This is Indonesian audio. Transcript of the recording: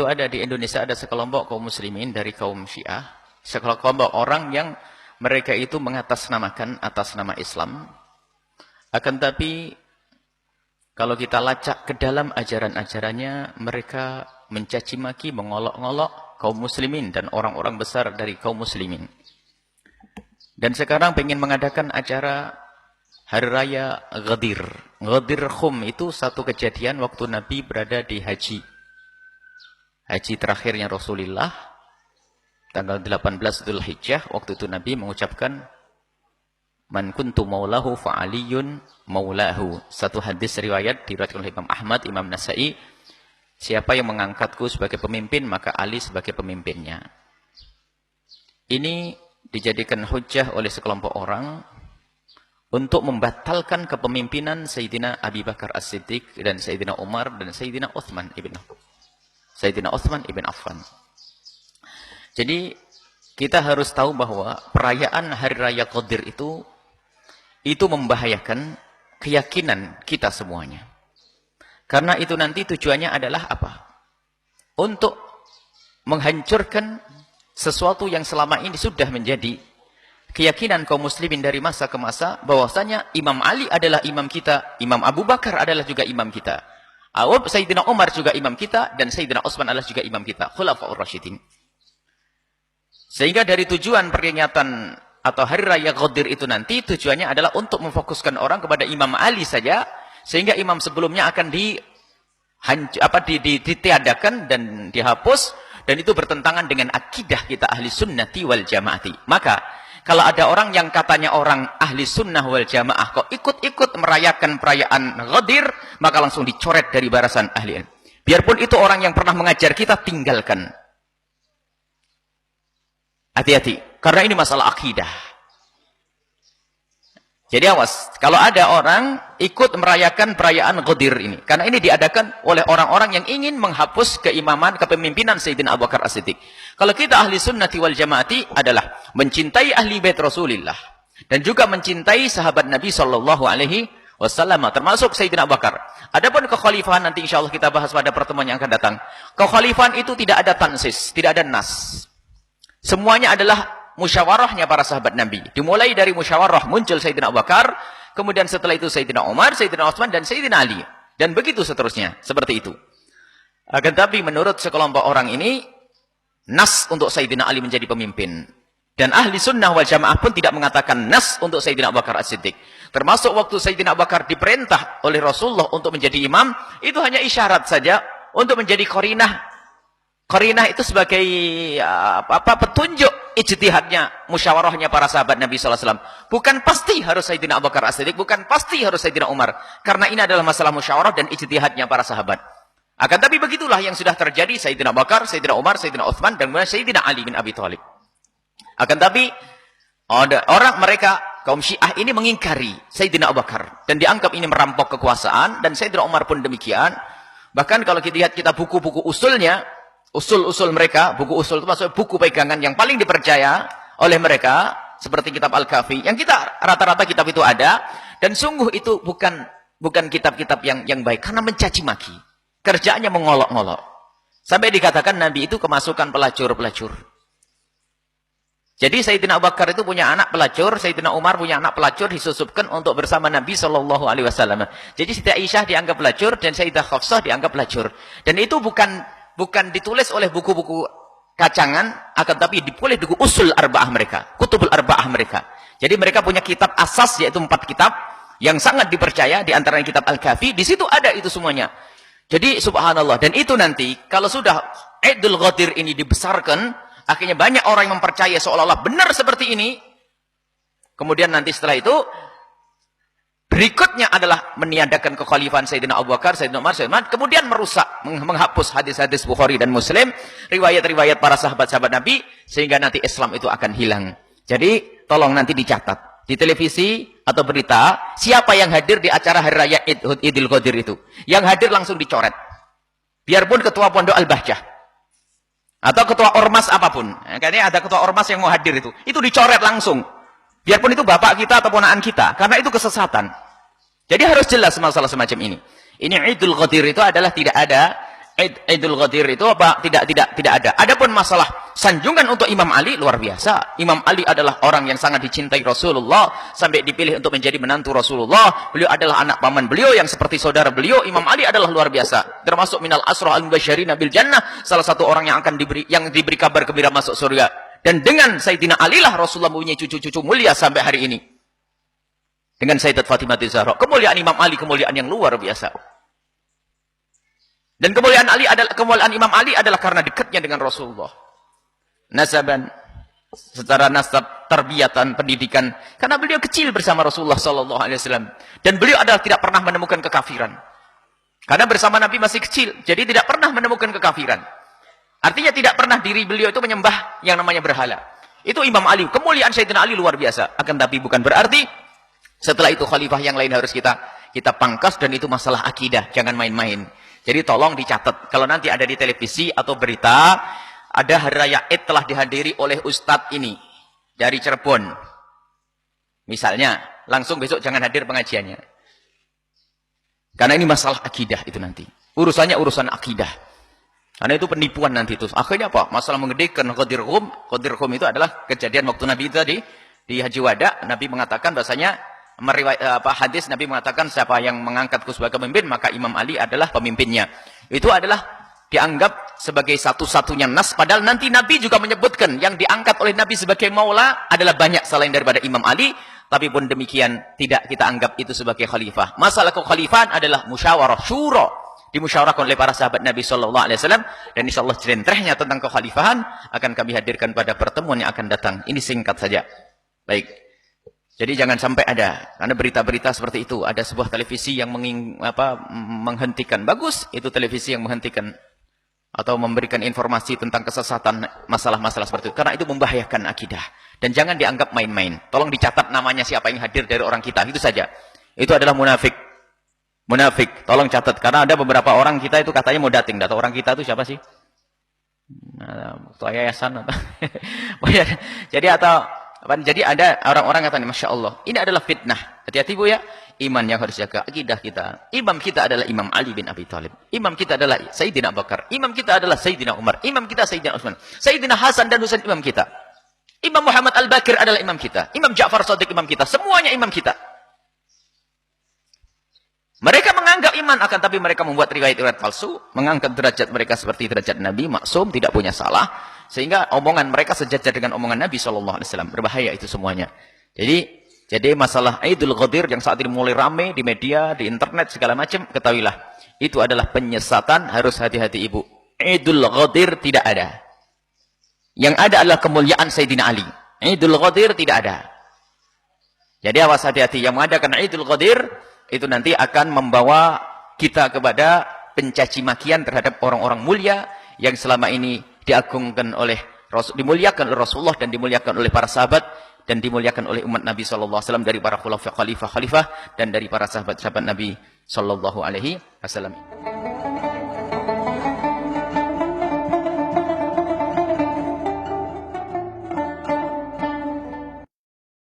itu ada di Indonesia, ada sekelompok kaum muslimin dari kaum Syiah, sekelompok orang yang mereka itu mengatasnamakan atas nama Islam. Akan tapi kalau kita lacak ke dalam ajaran-ajarannya, mereka mencaci maki, mengolok-ngolok kaum muslimin dan orang-orang besar dari kaum muslimin. Dan sekarang pengen mengadakan acara Hari Raya Ghadir. Ghadir Khum itu satu kejadian waktu Nabi berada di haji. Haji terakhirnya Rasulullah, tanggal 18 Dzulhijjah, waktu itu Nabi mengucapkan, Man kuntu maulahu fa'aliyun maulahu. Satu hadis riwayat diriwayatkan oleh Imam Ahmad, Imam Nasai, siapa yang mengangkatku sebagai pemimpin, maka Ali sebagai pemimpinnya. Ini dijadikan hujjah oleh sekelompok orang untuk membatalkan kepemimpinan Sayyidina Abi Bakar As-Siddiq dan Sayyidina Umar dan Sayyidina Uthman ibn Affan. Jadi kita harus tahu bahwa perayaan Hari Raya Qadir itu membahayakan keyakinan kita semuanya. Karena itu nanti tujuannya adalah apa? Untuk menghancurkan sesuatu yang selama ini sudah menjadi keyakinan kaum muslimin dari masa ke masa, bahwasanya Imam Ali adalah imam kita, Imam Abu Bakar adalah juga imam kita, Sayyidina Umar juga imam kita, dan Sayyidina Utsman adalah juga imam kita, Khulafaur Rasyidin. Sehingga dari tujuan peringatan atau Hari Raya Qadir itu nanti tujuannya adalah untuk memfokuskan orang kepada Imam Ali saja, sehingga imam sebelumnya akan ditiadakan dan dihapus, dan itu bertentangan dengan akidah kita ahli sunnati wal jamaati. Maka kalau ada orang yang katanya orang ahli sunnah wal jamaah kok ikut-ikut merayakan perayaan Ghadir, maka langsung dicoret dari barisan ahli. Biarpun itu orang yang pernah mengajar kita, tinggalkan. Hati-hati, karena ini masalah akidah. Jadi awas, kalau ada orang ikut merayakan perayaan Ghadir ini, karena ini diadakan oleh orang-orang yang ingin menghapus keimaman, kepemimpinan Sayyidina Abu Bakar As-Siddiq. Kalau kita ahli sunnati wal jamaati adalah mencintai ahli bait Rasulullah dan juga mencintai sahabat Nabi sallallahu alaihi wasallam, termasuk Sayyidina Abu Bakar. Adapun kekhalifahan nanti insyaallah kita bahas pada pertemuan yang akan datang. Kekhalifahan itu tidak ada tansis, tidak ada nas. Semuanya adalah musyawarahnya para sahabat Nabi. Dimulai dari musyawarah muncul Sayyidina Abu Bakar, kemudian setelah itu Sayyidina Umar, Sayyidina Utsman, dan Sayyidina Ali. Dan begitu seterusnya, seperti itu. Akan tapi menurut sekelompok orang ini, nas untuk Sayyidina Ali menjadi pemimpin. Dan ahli sunnah wal jamaah pun tidak mengatakan nas untuk Sayyidina Abu Bakar As-Siddiq. Termasuk waktu Sayyidina Abu Bakar diperintah oleh Rasulullah untuk menjadi imam, itu hanya isyarat saja untuk menjadi qarinah. Qarinah itu sebagai petunjuk ijtihadnya, musyawarahnya para sahabat Nabi SAW. Bukan pasti harus Sayyidina Abu Bakar As-Siddiq, bukan pasti harus Sayyidina Umar. Karena ini adalah masalah musyawarah dan ijtihadnya para sahabat. Akan tapi begitulah yang sudah terjadi, Sayyidina Abu Bakar, Sayyidina Umar, Sayyidina Utsman, dan kemudian Sayyidina Ali bin Abi Thalib. Akan tapi ada orang mereka, kaum Syiah ini mengingkari Sayyidina Abu Bakar. Dan dianggap ini merampok kekuasaan, dan Sayyidina Umar pun demikian. Bahkan kalau kita lihat buku-buku usulnya, usul-usul mereka, buku usul itu maksudnya buku pegangan yang paling dipercaya oleh mereka, seperti kitab Al-Kafi, yang kita rata-rata kitab itu ada, dan sungguh itu bukan kitab-kitab yang baik, karena mencaci maki. Kerjaannya mengolok-ngolok. Sampai dikatakan Nabi itu kemasukan pelacur-pelacur. Jadi Sayyidina Abu Bakar itu punya anak pelacur, Sayyidina Umar punya anak pelacur, disusupkan untuk bersama Nabi SAW. Jadi Siti Aisyah dianggap pelacur, dan Sayyidah Hafsah dianggap pelacur. Dan itu bukan ditulis oleh buku-buku kacangan, akan tapi ditulis di usul arba'ah mereka, kutubul arba'ah mereka. Jadi mereka punya kitab asas, yaitu 4 kitab yang sangat dipercaya, di antaranya kitab Al-Kafi, di situ ada itu semuanya. Jadi subhanallah, dan itu nanti kalau sudah Idul Ghadir ini dibesarkan, akhirnya banyak orang yang mempercaya seolah-olah benar seperti ini. Kemudian nanti setelah itu berikutnya adalah meniadakan kekhalifahan Sayyidina Abu Bakar, Sayyidina Umar, Sayyidina Utsman, kemudian merusak, menghapus hadis-hadis Bukhari dan Muslim, riwayat-riwayat para sahabat-sahabat Nabi, sehingga nanti Islam itu akan hilang. Jadi tolong nanti dicatat di televisi atau berita, siapa yang hadir di acara Hari Raya Idul Qadir itu, yang hadir langsung dicoret. Biarpun ketua Pondok Al-Bahjah atau ketua ormas apapun, kayaknya ada ketua ormas yang mau hadir itu dicoret langsung. Biarpun itu bapak kita atau ponakan kita, karena itu kesesatan. Jadi harus jelas masalah semacam ini. Ini Idul Qadir itu adalah tidak ada Idul Ghadir itu apa? Tidak ada. Adapun masalah sanjungan untuk Imam Ali luar biasa. Imam Ali adalah orang yang sangat dicintai Rasulullah sampai dipilih untuk menjadi menantu Rasulullah. Beliau adalah anak paman beliau yang seperti saudara beliau. Imam Ali adalah luar biasa. Termasuk minal asrah al-mubasysyirina bil jannah, salah satu orang yang akan diberi kabar gembira masuk surga. Dan dengan Sayyidina Ali lah Rasulullah mempunyai cucu-cucu mulia sampai hari ini. Dengan Sayyidat Fatimah Zahra. Kemuliaan Imam Ali kemuliaan yang luar biasa. Dan kemuliaan Imam Ali adalah karena dekatnya dengan Rasulullah. Nasaban, secara nasab, tarbiyatan, pendidikan. Karena beliau kecil bersama Rasulullah SAW. Dan beliau adalah tidak pernah menemukan kekafiran. Karena bersama Nabi masih kecil, jadi tidak pernah menemukan kekafiran. Artinya tidak pernah diri beliau itu menyembah yang namanya berhala. Itu Imam Ali. Kemuliaan Sayyidina Ali luar biasa. Akan tapi bukan berarti setelah itu khalifah yang lain harus kita pangkas, dan itu masalah akidah. Jangan main-main. Jadi tolong dicatat. Kalau nanti ada di televisi atau berita, ada hari raya Id telah dihadiri oleh Ustadz ini dari Cirebon. Misalnya, langsung besok jangan hadir pengajiannya. Karena ini masalah akidah itu nanti. Urusannya urusan akidah. Karena itu penipuan nanti itu. Akhirnya apa? Masalah mengedekan Qadir Qum. Qadir Qum itu adalah kejadian waktu Nabi tadi di Haji Wada. Nabi mengatakan bahasanya hadis Nabi mengatakan siapa yang mengangkatku sebagai pemimpin maka Imam Ali adalah pemimpinnya. Itu adalah dianggap sebagai satu-satunya nas, padahal nanti Nabi juga menyebutkan yang diangkat oleh Nabi sebagai maula adalah banyak selain daripada Imam Ali. Tapi pun demikian tidak kita anggap itu sebagai khalifah. Masalah kekhalifahan adalah musyawarah, syura, dimusyawarahkan oleh para sahabat Nabi SAW. Dan insyaallah celentrehnya tentang kekhalifahan akan kami hadirkan pada pertemuan yang akan datang. Ini singkat saja. Baik. Jadi jangan sampai ada, karena berita-berita seperti itu. Ada sebuah televisi yang menghentikan. Bagus, itu televisi yang menghentikan. Atau memberikan informasi tentang kesesatan masalah-masalah seperti itu. Karena itu membahayakan akidah. Dan jangan dianggap main-main. Tolong dicatat namanya siapa yang hadir dari orang kita. Itu saja. Itu adalah munafik. Munafik. Tolong catat. Karena ada beberapa orang kita itu katanya mau dating. Data orang kita itu siapa sih? Ketua yayasan. Jadi ada orang-orang katanya, Masya Allah, ini adalah fitnah. Hati-hati Bu ya. Iman yang harus jaga, akidah kita. Imam kita adalah Imam Ali bin Abi Thalib. Imam kita adalah Sayyidina Abu Bakar. Imam kita adalah Sayyidina Umar. Imam kita Sayyidina Utsman. Sayyidina Hasan dan Husain imam kita. Imam Muhammad Al-Bakir adalah imam kita. Imam Ja'far Shadiq imam kita. Semuanya imam kita. Mereka menganggap iman, akan tapi mereka membuat riwayat-riwayat palsu, mengangkat derajat mereka seperti derajat Nabi, maksum, tidak punya salah, sehingga omongan mereka sejajar dengan omongan Nabi SAW. Berbahaya itu semuanya. Jadi masalah Idul Ghadir yang saat ini mulai ramai di media, di internet, segala macam, ketahuilah. Itu adalah penyesatan, harus hati-hati ibu. Idul Ghadir tidak ada. Yang ada adalah kemuliaan Sayyidina Ali. Idul Ghadir tidak ada. Jadi awas hati-hati. Yang mengadakan Idul Ghadir, itu nanti akan membawa kita kepada pencaci makian terhadap orang-orang mulia yang selama ini diagungkan oleh dimuliakan oleh Rasulullah dan dimuliakan oleh para sahabat dan dimuliakan oleh umat Nabi SAW dari para khalifah dan dari para sahabat-sahabat Nabi SAW.